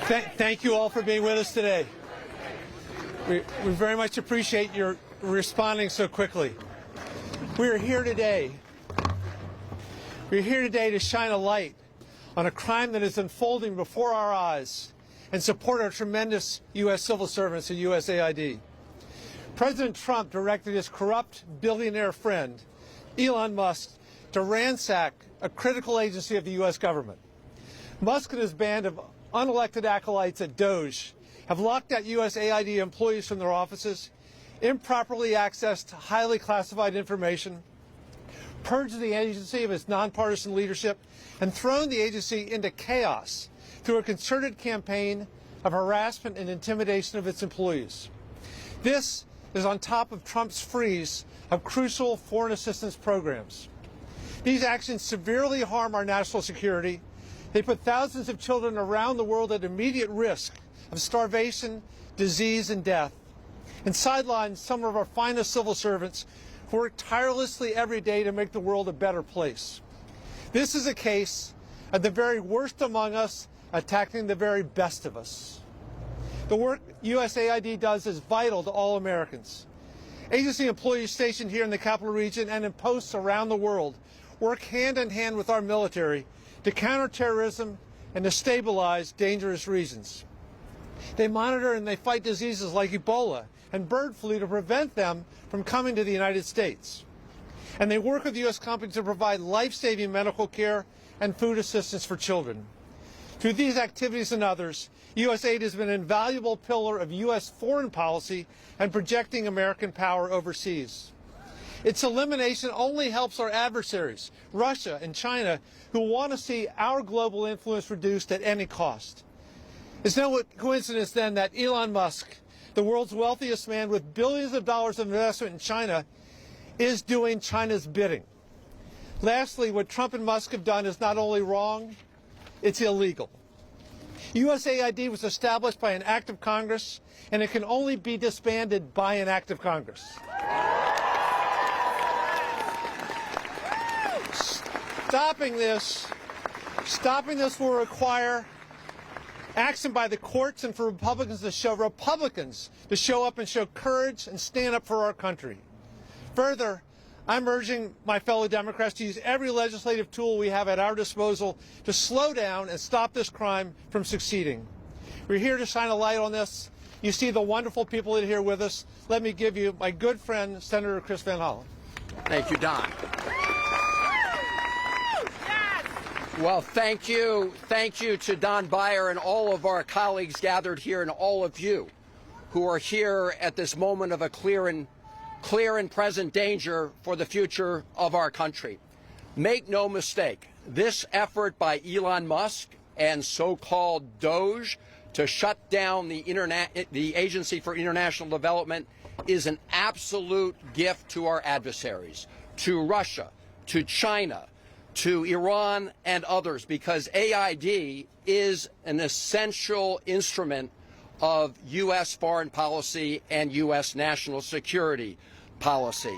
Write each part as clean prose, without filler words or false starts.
Thank you all for being with us today. We very much appreciate your responding so quickly. We're here today to shine a light on a crime that is unfolding before our eyes and support our tremendous U.S. civil servants at USAID. President Trump directed his corrupt billionaire friend, Elon Musk, to ransack a critical agency of the U.S. government. Musk and his band of unelected acolytes at DOJ have locked out USAID employees from their offices, improperly accessed highly classified information, purged the agency of its nonpartisan leadership, and thrown the agency into chaos through a concerted campaign of harassment and intimidation of its employees. This is on top of Trump's freeze of crucial foreign assistance programs. These actions severely harm our national security. They put thousands of children around the world at immediate risk of starvation, disease, and death, and sideline some of our finest civil servants who work tirelessly every day to make the world a better place. This is a case of the very worst among us attacking the very best of us. The work USAID does is vital to all Americans. Agency employees stationed here in the capital region and in posts around the world work hand in hand with our military to counter terrorism and to stabilize dangerous regions. They monitor and they fight diseases like Ebola and bird flu to prevent them from coming to the United States. And they work with U.S. companies to provide life-saving medical care and food assistance for children. Through these activities and others, USAID has been an invaluable pillar of U.S. foreign policy and projecting American power overseas. Its elimination only helps our adversaries, Russia and China, who want to see our global influence reduced at any cost. It's no coincidence, then, that Elon Musk, the world's wealthiest man with billions of dollars of investment in China, is doing China's bidding. Lastly, what Trump and Musk have done is not only wrong, it's illegal. USAID was established by an act of Congress, and it can only be disbanded by an act of Congress. Stopping this will require action by the courts and for Republicans to show up and show courage and stand up for our country. Further, I'm urging my fellow Democrats to use every legislative tool we have at our disposal to slow down and stop this crime from succeeding. We're here to shine a light on this. You see the wonderful people that are here with us. Let me give you my good friend, Senator Chris Van Hollen. Thank you, Don. Well, thank you to Don Beyer and all of our colleagues gathered here and all of you who are here at this moment of a clear and present danger for the future of our country. Make no mistake, this effort by Elon Musk and so-called DOJ to shut down the Agency for International Development is an absolute gift to our adversaries, to Russia, to China, to Iran and others, because AID is an essential instrument of U.S. foreign policy and U.S. national security policy.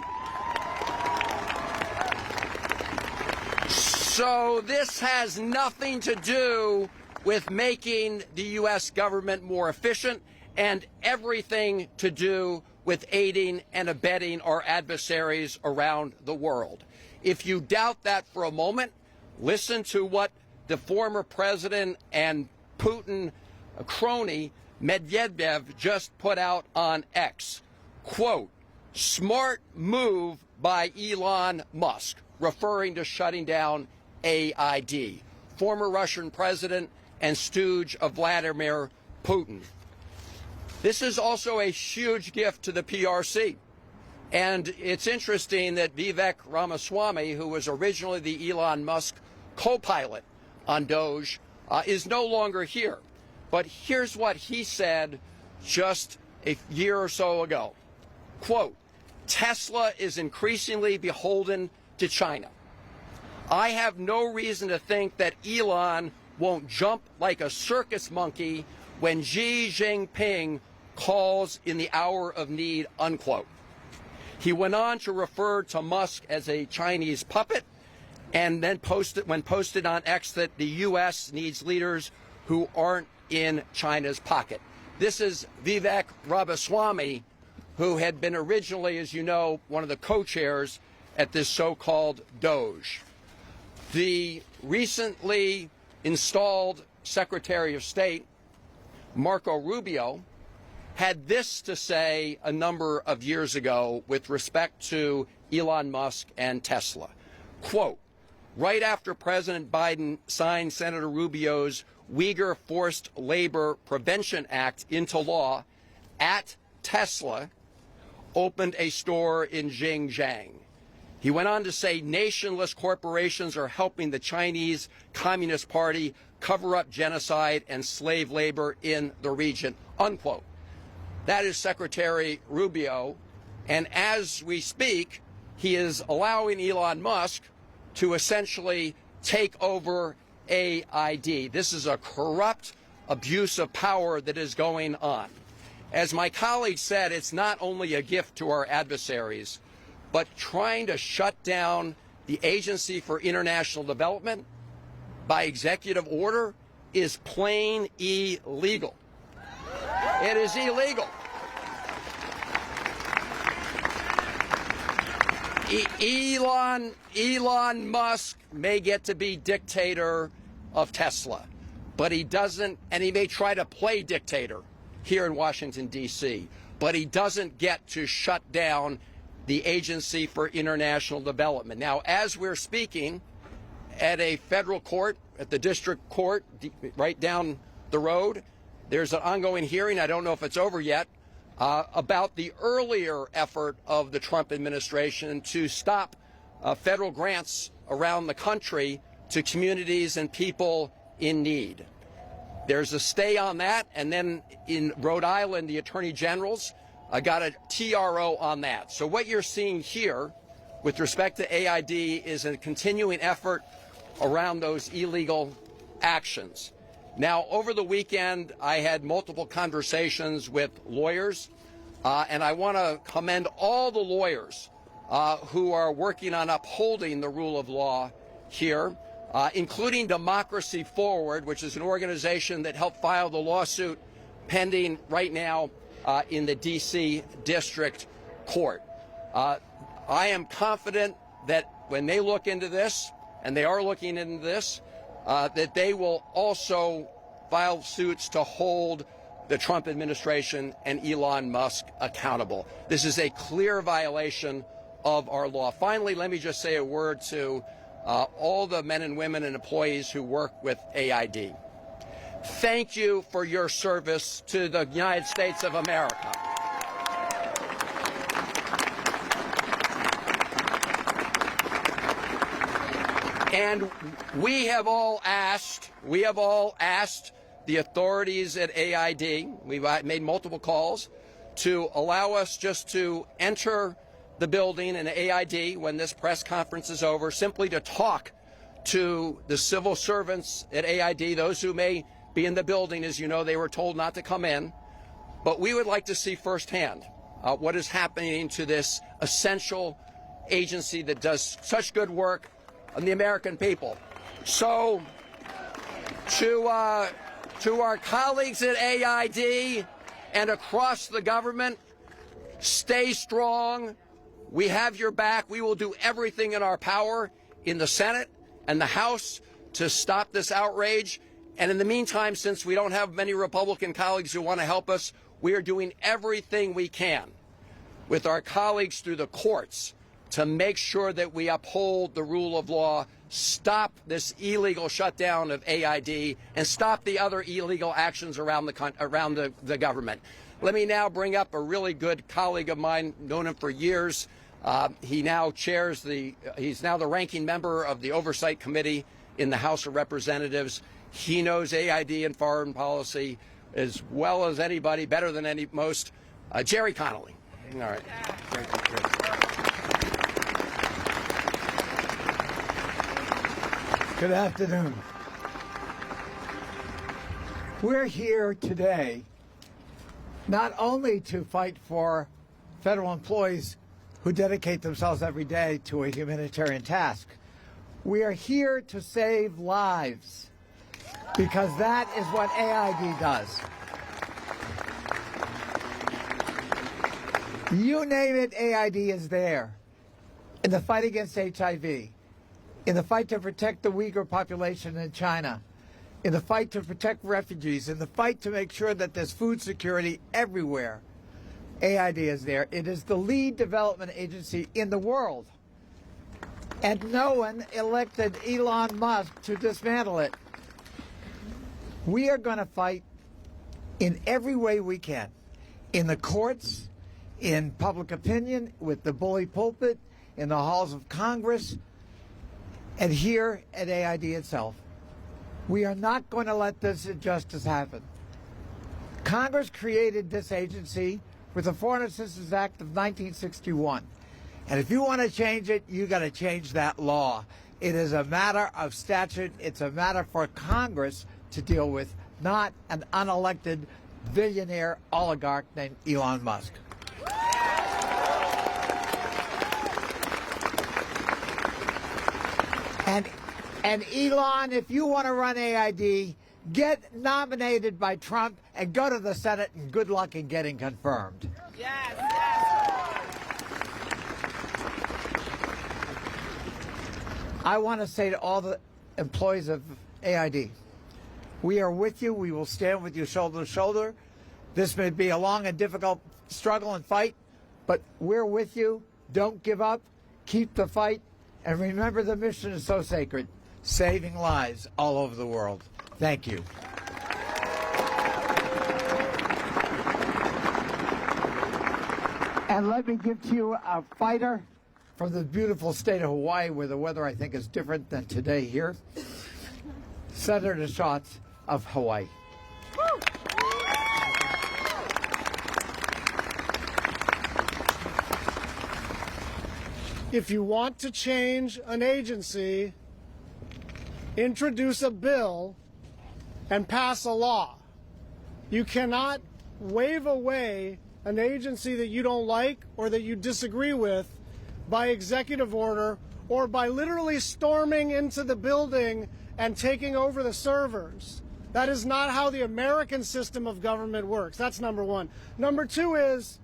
So this has nothing to do with making the U.S. government more efficient and everything to do with aiding and abetting our adversaries around the world. If you doubt that for a moment, listen to what the former president and Putin crony Medvedev just put out on X. Quote, "Smart move by Elon Musk," referring to shutting down AID, former Russian president and stooge of Vladimir Putin. This is also a huge gift to the PRC. And it's interesting that Vivek Ramaswamy, who was originally the Elon Musk co-pilot on DOJ, is no longer here. But here's what he said just a year or so ago. Quote, "Tesla is increasingly beholden to China. I have no reason to think that Elon won't jump like a circus monkey when Xi Jinping calls in the hour of need," unquote. He went on to refer to Musk as a Chinese puppet, and then posted on X that the U.S. needs leaders who aren't in China's pocket. This is Vivek Ramaswamy, who had been originally, as you know, one of the co-chairs at this so-called Doge. The recently installed Secretary of State, Marco Rubio, had this to say a number of years ago with respect to Elon Musk and Tesla. Quote, right after President Biden signed Senator Rubio's Uyghur Forced Labor Prevention Act into law, at Tesla opened a store in Xinjiang. He went on to say nationless corporations are helping the Chinese Communist Party cover up genocide and slave labor in the region, unquote. That is Secretary Rubio, and as we speak, he is allowing Elon Musk to essentially take over AID. This is a corrupt abuse of power that is going on. As my colleague said, it's not only a gift to our adversaries, but trying to shut down the Agency for International Development by executive order is plain illegal. It is illegal. Elon Musk may get to be dictator of Tesla, but he doesn't, and he may try to play dictator here in Washington, D.C., but he doesn't get to shut down the Agency for International Development. Now, as we're speaking, at a federal court, at the district court right down the road, there's an ongoing hearing, I don't know if it's over yet, about the earlier effort of the Trump administration to stop federal grants around the country to communities and people in need. There's a stay on that, and then in Rhode Island, the Attorney General's got a TRO on that. So what you're seeing here with respect to AID is a continuing effort around those illegal actions. Now, over the weekend, I had multiple conversations with lawyers, and I want to commend all the lawyers who are working on upholding the rule of law here, including Democracy Forward, which is an organization that helped file the lawsuit pending right now in the D.C. District Court. I am confident that when they look into this, and they are looking into this, that they will also file suits to hold the Trump administration and Elon Musk accountable. This is a clear violation of our law. Finally, let me just say a word to all the men and women and employees who work with AID. Thank you for your service to the United States of America. And we have all asked the authorities at AID, we've made multiple calls, to allow us just to enter the building in AID when this press conference is over, simply to talk to the civil servants at AID, those who may be in the building. As you know, they were told not to come in. But we would like to see firsthand what is happening to this essential agency that does such good work on the American people. So to our colleagues at AID and across the government, stay strong. We have your back. We will do everything in our power in the Senate and the House to stop this outrage. And in the meantime, since we don't have many Republican colleagues who want to help us, we are doing everything we can with our colleagues through the courts to make sure that we uphold the rule of law, stop this illegal shutdown of AID, and stop the other illegal actions around the government. Let me now bring up a really good colleague of mine, known him for years. He now chairs he's now the ranking member of the Oversight Committee in the House of Representatives. He knows AID and foreign policy as well as anybody, better than most. Jerry Connolly. All right. Great. Good afternoon. We're here today not only to fight for federal employees who dedicate themselves every day to a humanitarian task. We are here to save lives. because that is what AID does. You name it, AID is there. In the fight against HIV, in the fight to protect the Uyghur population in China, in the fight to protect refugees, in the fight to make sure that there's food security everywhere, AID is there. It is the lead development agency in the world. And no one elected Elon Musk to dismantle it. We are going to fight in every way we can. In the courts, in public opinion, with the bully pulpit, in the halls of Congress, and here at AID itself. We are not going to let this injustice happen. Congress created this agency with the Foreign Assistance Act of 1961. And if you want to change it, you got to change that law. It is a matter of statute. It's a matter for Congress to deal with, not an unelected billionaire oligarch named Elon Musk. And Elon, if you want to run AID, get nominated by Trump and go to the Senate, and good luck in getting confirmed. Yes, yes. I want to say to all the employees of AID, we are with you. We will stand with you shoulder to shoulder. This may be a long and difficult struggle and fight, but we're with you. Don't give up. Keep the fight. And remember, the mission is so sacred, saving lives all over the world. Thank you. And let me give to you a fighter from the beautiful state of Hawaii, where the weather, I think, is different than today here. Senator Schatz of Hawaii. If you want to change an agency, introduce a bill and pass a law. You cannot wave away an agency that you don't like or that you disagree with by executive order or by literally storming into the building and taking over the servers. That is not how the American system of government works. That's number one. Number two is,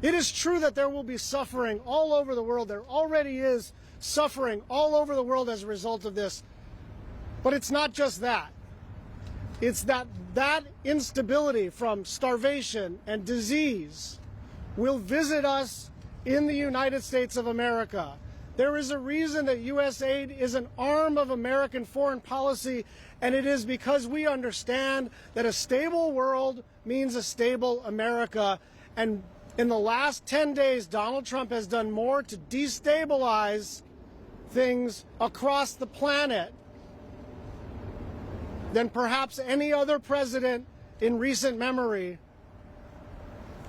it is true that there will be suffering all over the world. There already is suffering all over the world as a result of this. But it's not just that. It's that instability from starvation and disease will visit us in the United States of America. There is a reason that USAID is an arm of American foreign policy, and it is because we understand that a stable world means a stable America. And in the last 10 days, Donald Trump has done more to destabilize things across the planet than perhaps any other president in recent memory.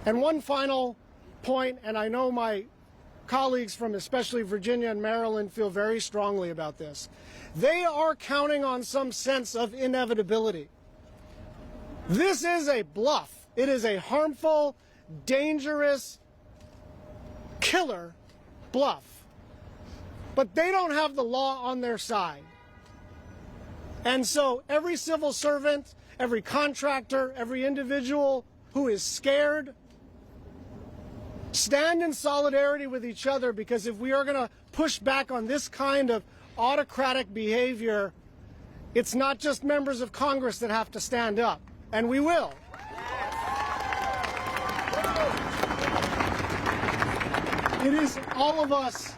And one final point, and I know my colleagues from especially Virginia and Maryland feel very strongly about this. They are counting on some sense of inevitability. This is a bluff. It is a harmful, dangerous, killer bluff. But they don't have the law on their side. And so every civil servant, every contractor, every individual who is scared, stand in solidarity with each other, because if we are going to push back on this kind of autocratic behavior, it's not just members of Congress that have to stand up, and we will. It is all of us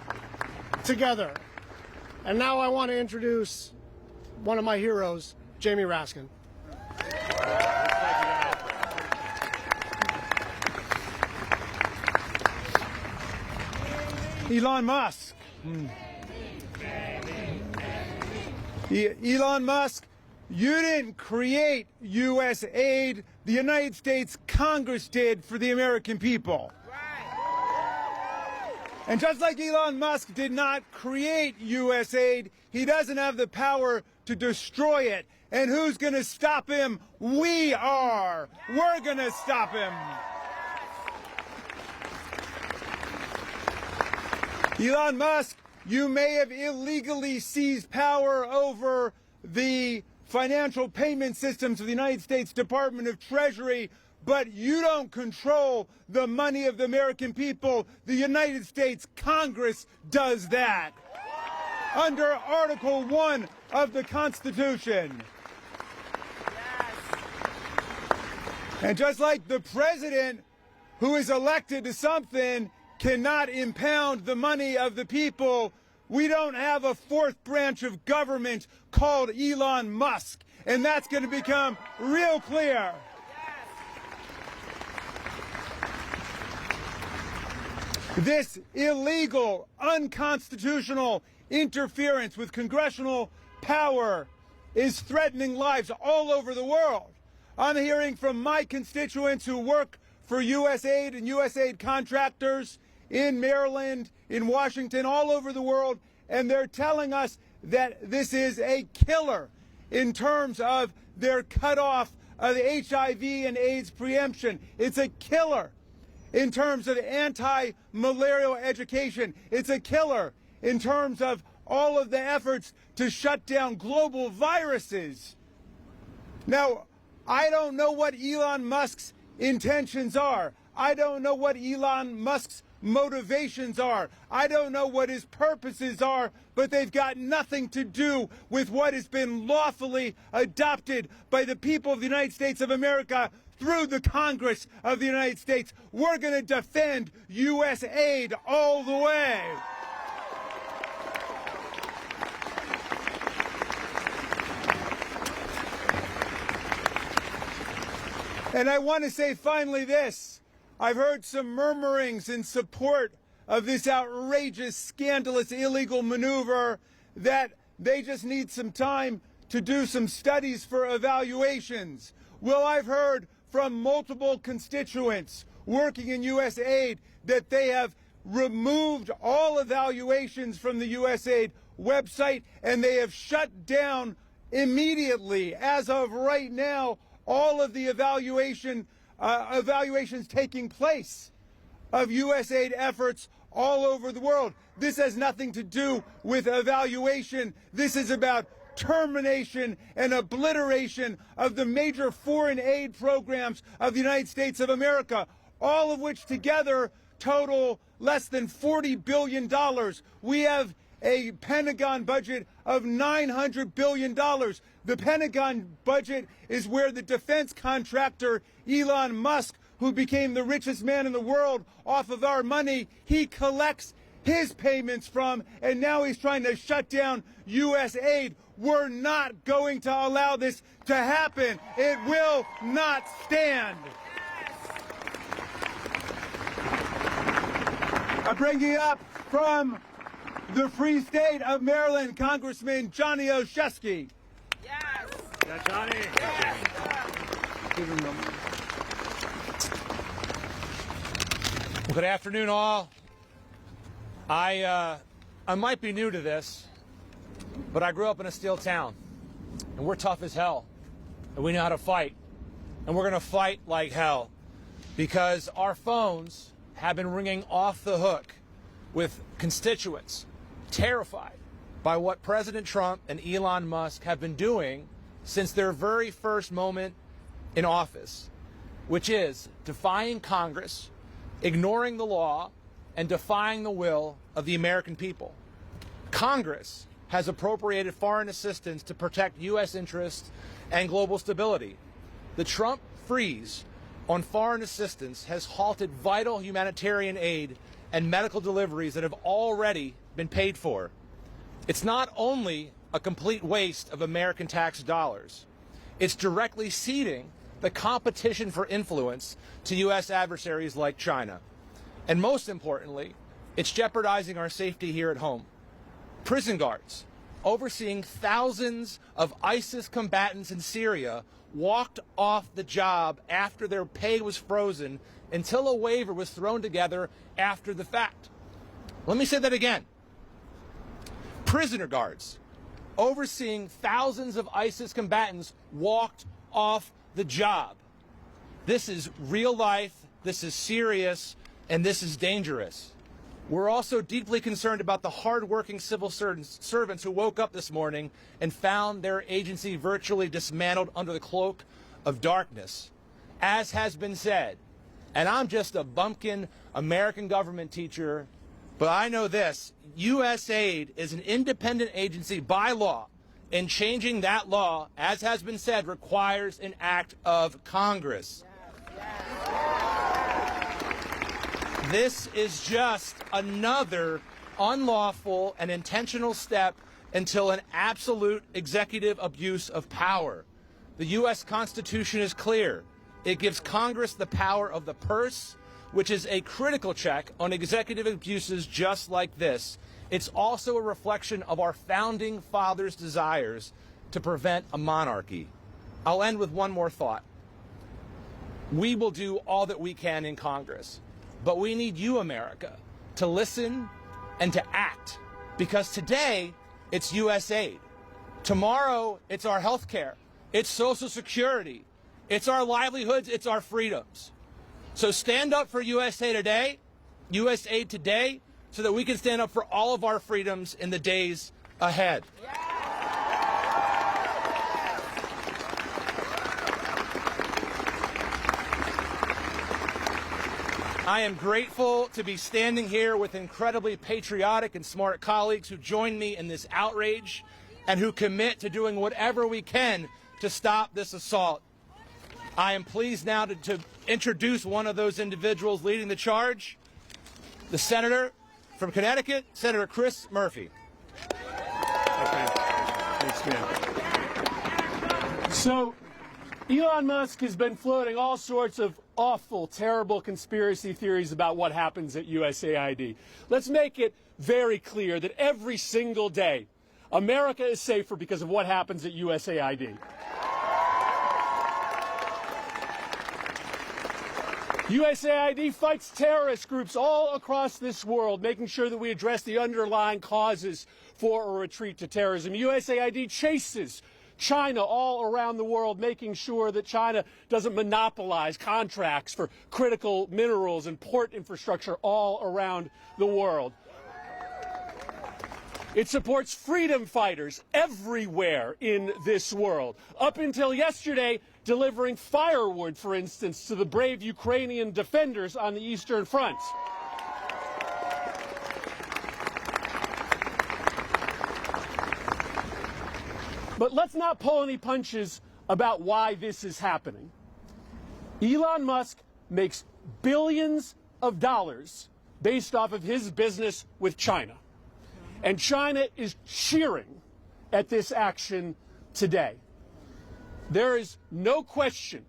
together. And now I want to introduce one of my heroes, Jamie Raskin. Elon Musk. Elon Musk, you didn't create USAID. The United States Congress did for the American people. And just like Elon Musk did not create USAID, he doesn't have the power to destroy it. And who's going to stop him? We are. We're going to stop him. Elon Musk, you may have illegally seized power over the financial payment systems of the United States Department of Treasury, but you don't control the money of the American people. The United States Congress does that under Article 1 of the Constitution. And just like the president who is elected to something cannot impound the money of the people, we don't have a fourth branch of government called Elon Musk. And that's going to become real clear. This illegal, unconstitutional interference with congressional power is threatening lives all over the world. I'm hearing from my constituents who work for USAID and USAID contractors in Maryland, in Washington, all over the world, and they're telling us that this is a killer in terms of their cutoff of the HIV and AIDS preemption. It's a killer in terms of anti-malarial education. It's a killer in terms of all of the efforts to shut down global viruses. Now, I don't know what Elon Musk's intentions are. I don't know what Elon Musk's motivations are. I don't know what his purposes are, but they've got nothing to do with what has been lawfully adopted by the people of the United States of America through the Congress of the United States. We're going to defend USAID all the way. And I want to say finally this. I've heard some murmurings in support of this outrageous, scandalous, illegal maneuver that they just need some time to do some studies for evaluations. Well, I've heard from multiple constituents working in USAID that they have removed all evaluations from the USAID website, and they have shut down immediately, as of right now, all of the evaluations taking place of USAID efforts all over the world. This has nothing to do with evaluation. This is about termination and obliteration of the major foreign aid programs of the United States of America, all of which together total less than $40 billion. We have a Pentagon budget of $900 billion. The Pentagon budget is where the defense contractor Elon Musk, who became the richest man in the world off of our money, he collects his payments from, and now he's trying to shut down USAID. We're not going to allow this to happen. It will not stand. I'm bringing up from the Free State of Maryland, Congressman Johnny Olszewski. Yes. Yeah, Johnny. Yes. Well, good afternoon, all. I might be new to this, but I grew up in a steel town, and we're tough as hell, and we know how to fight, and we're going to fight like hell, because our phones have been ringing off the hook with constituents terrified by what President Trump and Elon Musk have been doing since their very first moment in office, which is defying Congress, ignoring the law, and defying the will of the American people. Congress has appropriated foreign assistance to protect U.S. interests and global stability. The Trump freeze on foreign assistance has halted vital humanitarian aid and medical deliveries that have already been paid for. It's not only a complete waste of American tax dollars, it's directly ceding the competition for influence to U.S. adversaries like China. And most importantly, it's jeopardizing our safety here at home. Prison guards overseeing thousands of ISIS combatants in Syria walked off the job after their pay was frozen until a waiver was thrown together after the fact. Let me say that again. Prisoner guards overseeing thousands of ISIS combatants walked off the job. This is real life, this is serious, and this is dangerous. We're also deeply concerned about the hard-working civil servants who woke up this morning and found their agency virtually dismantled under the cloak of darkness. As has been said, and I'm just a bumpkin American government teacher, but I know this, USAID is an independent agency by law, and changing that law, as has been said, requires an act of Congress. This is just another unlawful and intentional step until an absolute executive abuse of power. The U.S. Constitution is clear. It gives Congress the power of the purse, which is a critical check on executive abuses just like this. It's also a reflection of our founding fathers' desires to prevent a monarchy. I'll end with one more thought. We will do all that we can in Congress, but we need you, America, to listen and to act, because today it's USAID. Tomorrow it's our health care, it's Social Security, it's our livelihoods, it's our freedoms. So stand up for USAID today, so that we can stand up for all of our freedoms in the days ahead. I am grateful to be standing here with incredibly patriotic and smart colleagues who join me in this outrage and who commit to doing whatever we can to stop this assault. I am pleased now to introduce one of those individuals leading the charge, the Senator from Connecticut, Senator Chris Murphy. Okay. Thanks, man. So, Elon Musk has been floating all sorts of awful, terrible conspiracy theories about what happens at USAID. Let's make it very clear that every single day, America is safer because of what happens at USAID. USAID fights terrorist groups all across this world, making sure that we address the underlying causes for a retreat to terrorism. USAID chases China all around the world, making sure that China doesn't monopolize contracts for critical minerals and port infrastructure all around the world. It supports freedom fighters everywhere in this world. Up until yesterday, delivering firewood, for instance, to the brave Ukrainian defenders on the Eastern Front. But let's not pull any punches about why this is happening. Elon Musk makes billions of dollars based off of his business with China. And China is cheering at this action today. There is no question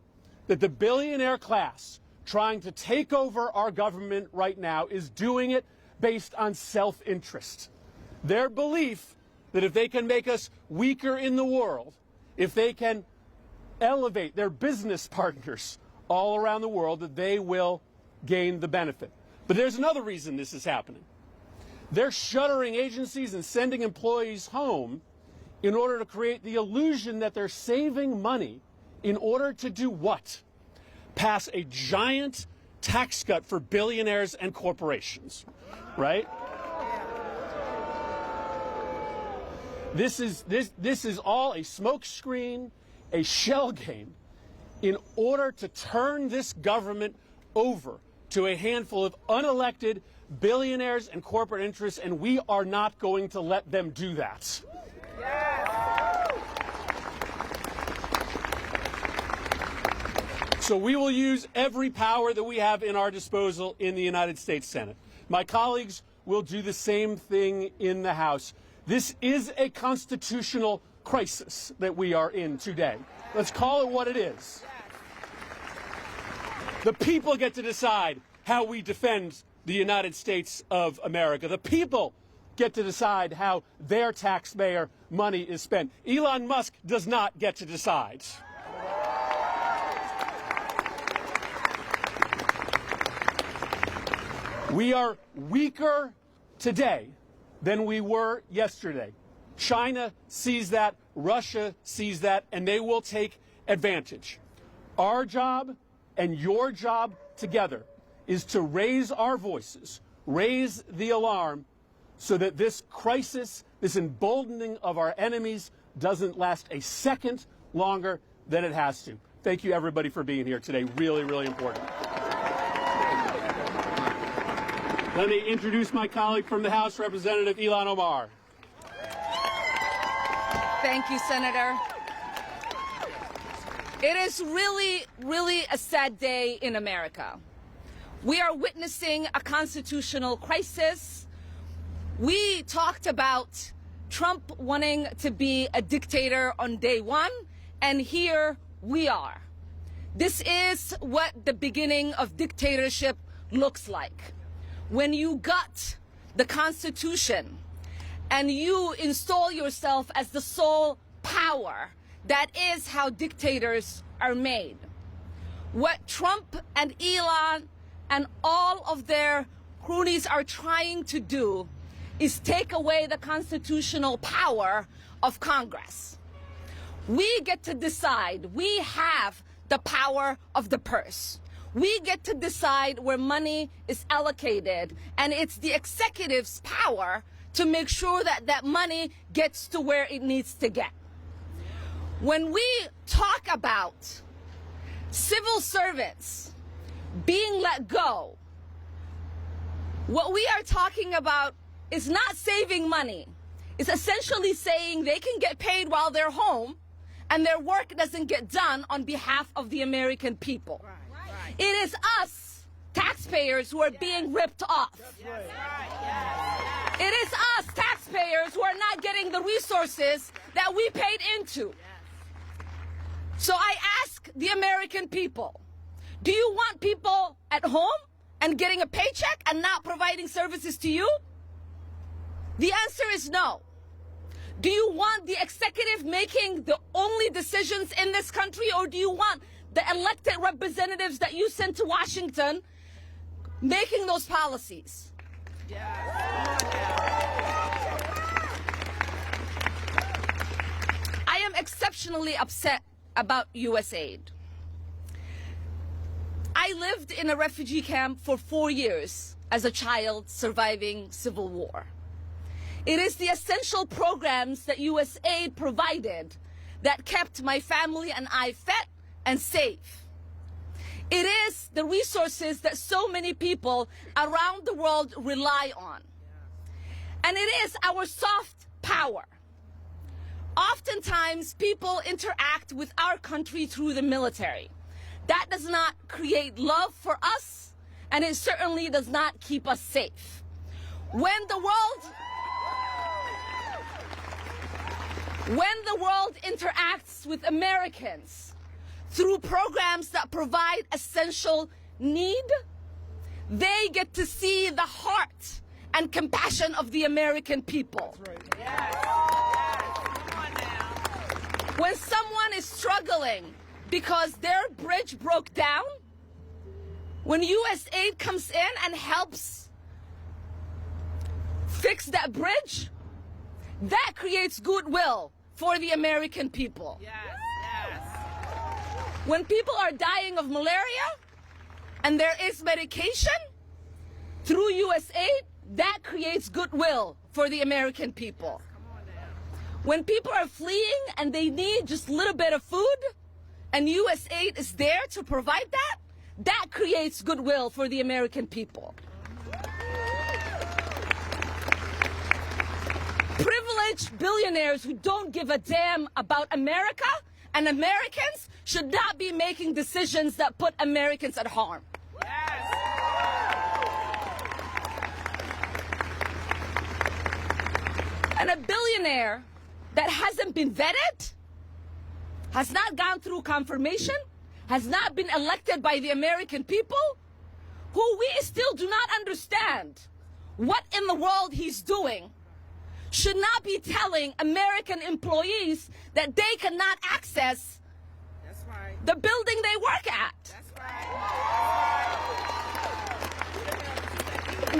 that the billionaire class trying to take over our government right now is doing it based on self-interest. Their belief that if they can make us weaker in the world, if they can elevate their business partners all around the world, that they will gain the benefit. But there's another reason this is happening. They're shuttering agencies and sending employees home in order to create the illusion that they're saving money in order to do what? Pass a giant tax cut for billionaires and corporations, right? This is all a smokescreen, a shell game, in order to turn this government over to a handful of unelected billionaires and corporate interests, and we are not going to let them do that. So we will use every power that we have in our disposal in the United States Senate. My colleagues will do the same thing in the House. This is a constitutional crisis that we are in today. Let's call it what it is. The people get to decide how we defend the United States of America. The people get to decide how their taxpayer money is spent. Elon Musk does not get to decide. We are weaker today than we were yesterday. China sees that, Russia sees that, and they will take advantage. Our job and your job together is to raise our voices, raise the alarm so that this crisis, this emboldening of our enemies, doesn't last a second longer than it has to. Thank you, everybody, for being here today. Really, really important. Let me introduce my colleague from the House, Representative Ilhan Omar. Thank you, Senator. It is really, really a sad day in America. We are witnessing a constitutional crisis. We talked about Trump wanting to be a dictator on day one, and here we are. This is what the beginning of dictatorship looks like. When you gut the Constitution and you install yourself as the sole power, that is how dictators are made. What Trump and Elon and all of their cronies are trying to do is take away the constitutional power of Congress. We get to decide. We have the power of the purse. We get to decide where money is allocated, and it's the executive's power to make sure that that money gets to where it needs to get. When we talk about civil servants being let go, what we are talking about is not saving money. It's essentially saying they can get paid while they're home and their work doesn't get done on behalf of the American people. Right. It is us, taxpayers, who are being ripped off. It is us, taxpayers, who are not getting the resources that we paid into. So I ask the American people, do you want people at home and getting a paycheck and not providing services to you? The answer is no. Do you want the executive making the only decisions in this country, or do you want the elected representatives that you sent to Washington making those policies? I am exceptionally upset about USAID. I lived in a refugee camp for 4 years as a child surviving civil war. It is the essential programs that USAID provided that kept my family and I fed and safe. It is the resources that so many people around the world rely on. And it is our soft power. Oftentimes, people interact with our country through the military. That does not create love for us, and it certainly does not keep us safe. When the world interacts with Americans through programs that provide essential need, they get to see the heart and compassion of the American people. That's right. Yes. When someone is struggling because their bridge broke down, when USAID comes in and helps fix that bridge, that creates goodwill for the American people. Yes, yes. When people are dying of malaria and there is medication through USAID, that creates goodwill for the American people. When people are fleeing and they need just a little bit of food and USAID is there to provide that, that creates goodwill for the American people. Privileged billionaires who don't give a damn about America and Americans should not be making decisions that put Americans at harm. Yes. And a billionaire that hasn't been vetted, has not gone through confirmation, has not been elected by the American people, who we still do not understand what in the world he's doing, should not be telling American employees that they cannot access the building they work at. That's right.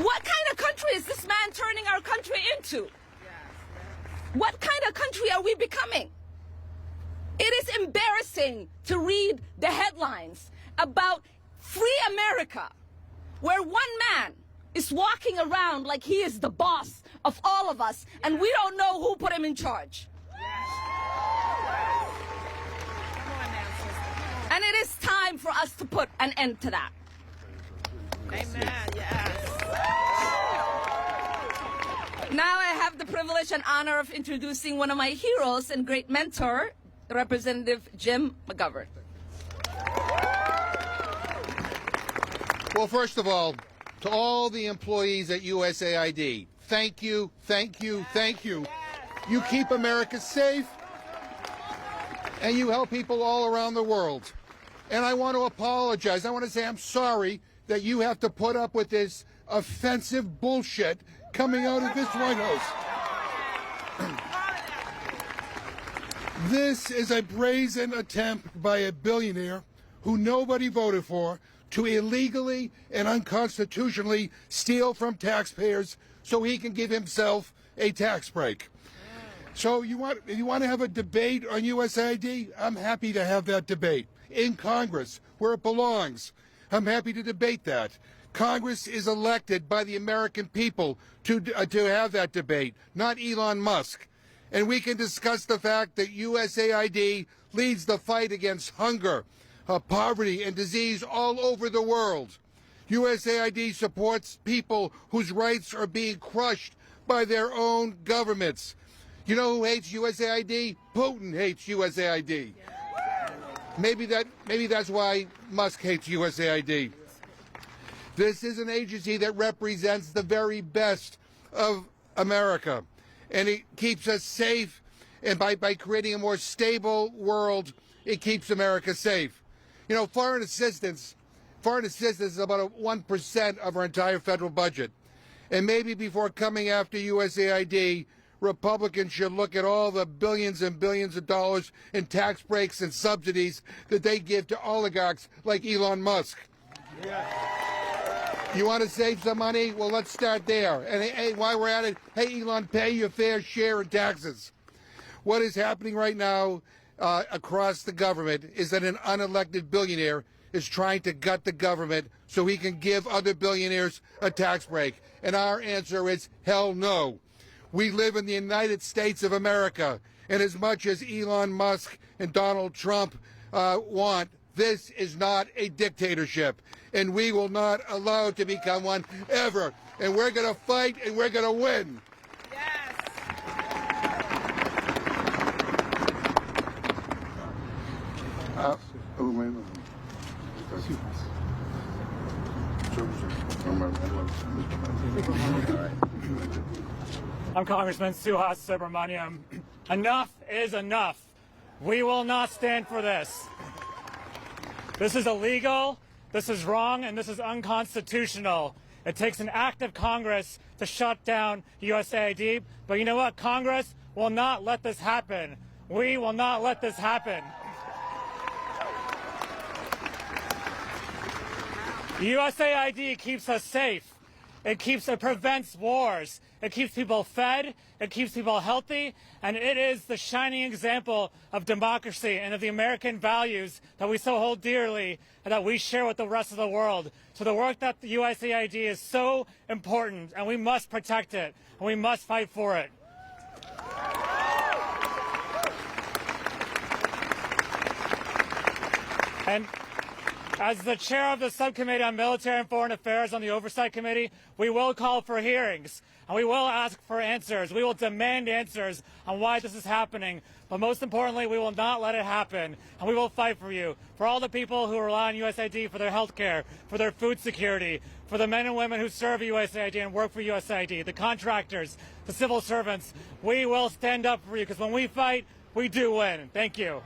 What kind of country is this man turning our country into? What kind of country are we becoming? It is embarrassing to read the headlines about free America, where one man is walking around like he is the boss of all of us, and we don't know who put him in charge. And it is time for us to put an end to that. Amen. Yes. Now I have the privilege and honor of introducing one of my heroes and great mentor, Representative Jim McGovern. Well, first of all, to all the employees at USAID, thank you, thank you, thank you. You keep America safe, and you help people all around the world. And I want to apologize. I want to say I'm sorry that you have to put up with this offensive bullshit coming out of this White House. This is a brazen attempt by a billionaire who nobody voted for to illegally and unconstitutionally steal from taxpayers so he can give himself a tax break. So if you want to have a debate on USAID, I'm happy to have that debate in Congress where it belongs. I'm happy to debate that. Congress is elected by the American people to have that debate, not Elon Musk. And we can discuss the fact that USAID leads the fight against hunger, poverty, and disease all over the world. USAID supports people whose rights are being crushed by their own governments. You know who hates USAID? Putin hates USAID. Maybe that's why Musk hates USAID. This is an agency that represents the very best of America, and it keeps us safe, and by creating a more stable world, it keeps America safe. You know, foreign assistance is about 1% of our entire federal budget, and maybe before coming after USAID, Republicans should look at all the billions and billions of dollars in tax breaks and subsidies that they give to oligarchs like Elon Musk. Yeah. You want to save some money? Well, let's start there. And hey, while we're at it, hey, Elon, pay your fair share in taxes. What is happening right now across the government is that an unelected billionaire is trying to gut the government so he can give other billionaires a tax break. And our answer is hell no. We live in the United States of America, and as much as Elon Musk and Donald Trump want, this is not a dictatorship, and we will not allow it to become one ever. And we're going to fight, and we're going to win. I'm Congressman Suhas Subramaniam. Enough is enough. We will not stand for this. This is illegal, this is wrong, and this is unconstitutional. It takes an act of Congress to shut down USAID, but you know what? Congress will not let this happen. We will not let this happen. USAID keeps us safe. It prevents wars. It keeps people fed. It keeps people healthy. And it is the shining example of democracy and of the American values that we so hold dearly and that we share with the rest of the world. So the work that the USAID is so important, and we must protect it, and we must fight for it. And as the chair of the Subcommittee on Military and Foreign Affairs on the Oversight Committee, we will call for hearings, and we will ask for answers. We will demand answers on why this is happening. But most importantly, we will not let it happen, and we will fight for you, for all the people who rely on USAID for their health care, for their food security, for the men and women who serve USAID and work for USAID, the contractors, the civil servants. We will stand up for you, because when we fight, we do win. Thank you.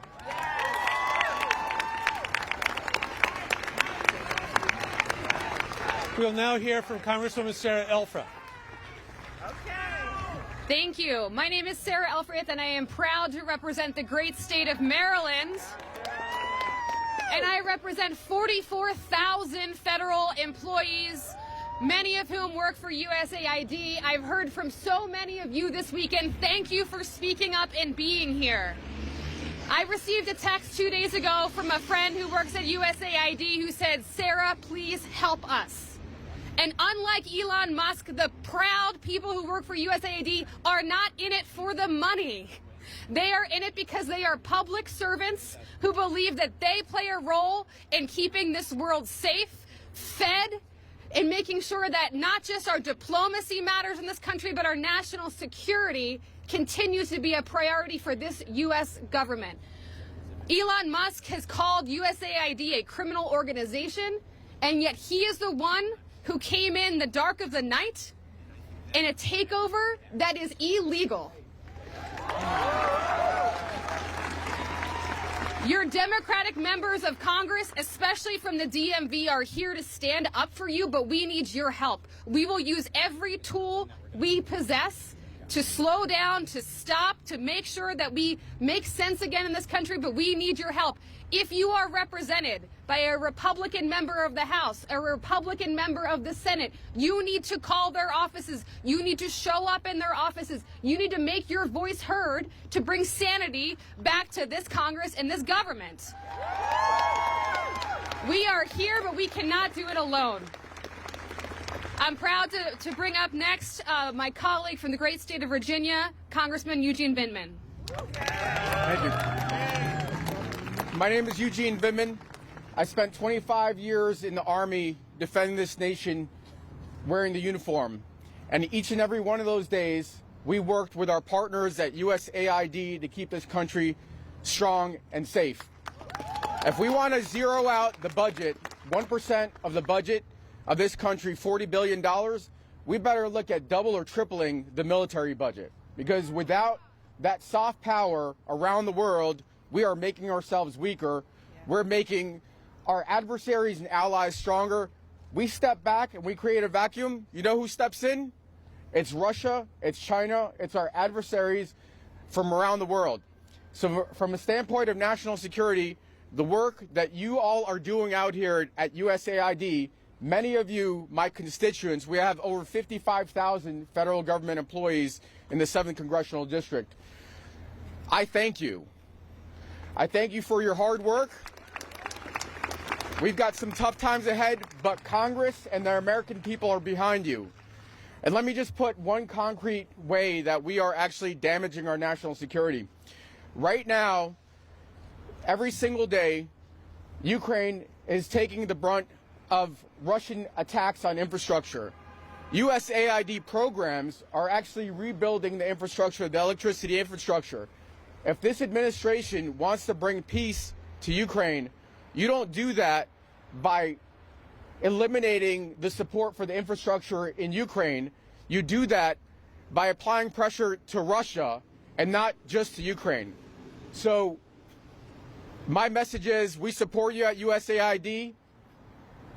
We'll now hear from Congresswoman Sarah Elfreth. Thank you. My name is Sarah Elfreth, and I am proud to represent the great state of Maryland. And I represent 44,000 federal employees, many of whom work for USAID. I've heard from so many of you this weekend. Thank you for speaking up and being here. I received a text 2 days ago from a friend who works at USAID who said, "Sarah, please help us." And unlike Elon Musk, the proud people who work for USAID are not in it for the money. They are in it because they are public servants who believe that they play a role in keeping this world safe, fed, and making sure that not just our diplomacy matters in this country, but our national security continues to be a priority for this U.S. government. Elon Musk has called USAID a criminal organization, and yet he is the one who came in the dark of the night in a takeover that is illegal. Your Democratic members of Congress, especially from the DMV, are here to stand up for you, but we need your help. We will use every tool we possess to slow down, to stop, to make sure that we make sense again in this country, but we need your help. If you are represented by a Republican member of the House, a Republican member of the Senate, you need to call their offices. You need to show up in their offices. You need to make your voice heard to bring sanity back to this Congress and this government. We are here, but we cannot do it alone. I'm proud to bring up next my colleague from the great state of Virginia, Congressman Eugene Vindman. Thank you. My name is Eugene Vindman. I spent 25 years in the Army defending this nation wearing the uniform. And each and every one of those days, we worked with our partners at USAID to keep this country strong and safe. If we want to zero out the budget, 1% of the budget of this country, $40 billion, we better look at double or tripling the military budget. Because without that soft power around the world, we are making ourselves weaker. We're making our adversaries and allies stronger. We step back and we create a vacuum. You know who steps in? It's Russia, it's China, it's our adversaries from around the world. So from a standpoint of national security, the work that you all are doing out here at USAID, many of you, my constituents, we have over 55,000 federal government employees in the 7th Congressional District. I thank you. I thank you for your hard work. We've got some tough times ahead, but Congress and the American people are behind you. And let me just put one concrete way that we are actually damaging our national security. Right now, every single day, Ukraine is taking the brunt of Russian attacks on infrastructure. USAID programs are actually rebuilding the infrastructure, the electricity infrastructure. If this administration wants to bring peace to Ukraine, you don't do that by eliminating the support for the infrastructure in Ukraine. You do that by applying pressure to Russia and not just to Ukraine. So my message is we support you at USAID.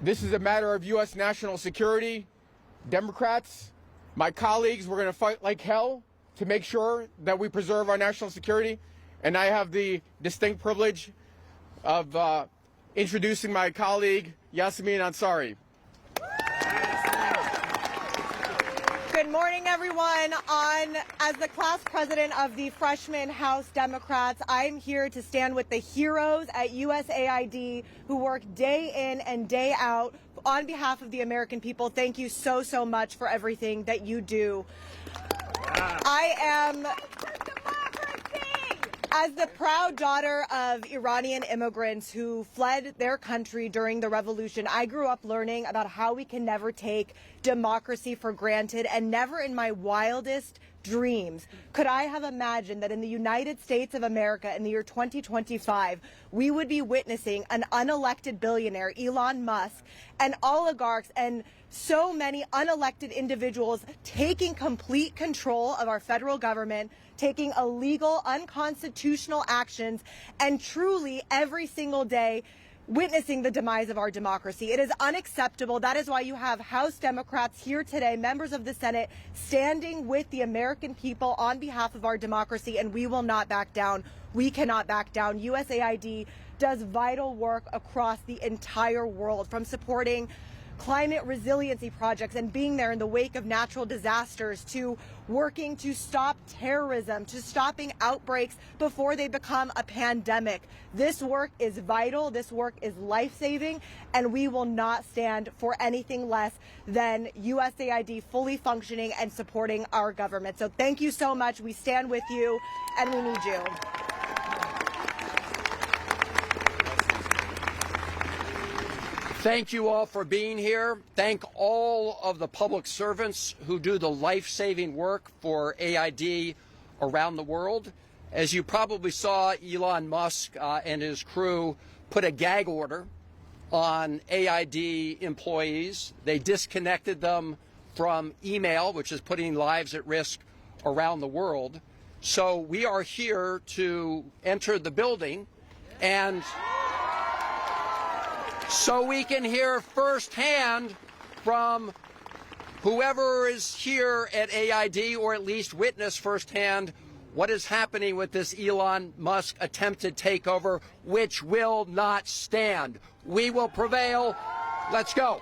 This is a matter of U.S. national security. Democrats, my colleagues, we're going to fight like hell to make sure that we preserve our national security. And I have the distinct privilege of introducing my colleague, Yasmin Ansari. Good morning, everyone. As the class president of the Freshman House Democrats, I'm here to stand with the heroes at USAID who work day in and day out on behalf of the American people. Thank you so, so much for everything that you do. As the proud daughter of Iranian immigrants who fled their country during the revolution, I grew up learning about how we can never take democracy for granted, and never in my wildest dreams could I have imagined that in the United States of America in the year 2025, we would be witnessing an unelected billionaire, Elon Musk, and oligarchs and so many unelected individuals taking complete control of our federal government, taking illegal, unconstitutional actions, and truly every single day witnessing the demise of our democracy. It is unacceptable. That is why you have House Democrats here today, members of the Senate, standing with the American people on behalf of our democracy, and we will not back down. We cannot back down. USAID does vital work across the entire world, from supporting climate resiliency projects and being there in the wake of natural disasters, to working to stop terrorism, to stopping outbreaks before they become a pandemic. This work is vital, this work is life-saving, and we will not stand for anything less than USAID fully functioning and supporting our government. So thank you so much. We stand with you, and we need you. Thank you all for being here. Thank all of the public servants who do the life-saving work for AID around the world. As you probably saw, Elon Musk and his crew put a gag order on AID employees. They disconnected them from email, which is putting lives at risk around the world. So we are here to enter the building and so we can hear firsthand from whoever is here at AID, or at least witness firsthand what is happening with this Elon Musk attempted takeover, which will not stand. We will prevail. Let's go.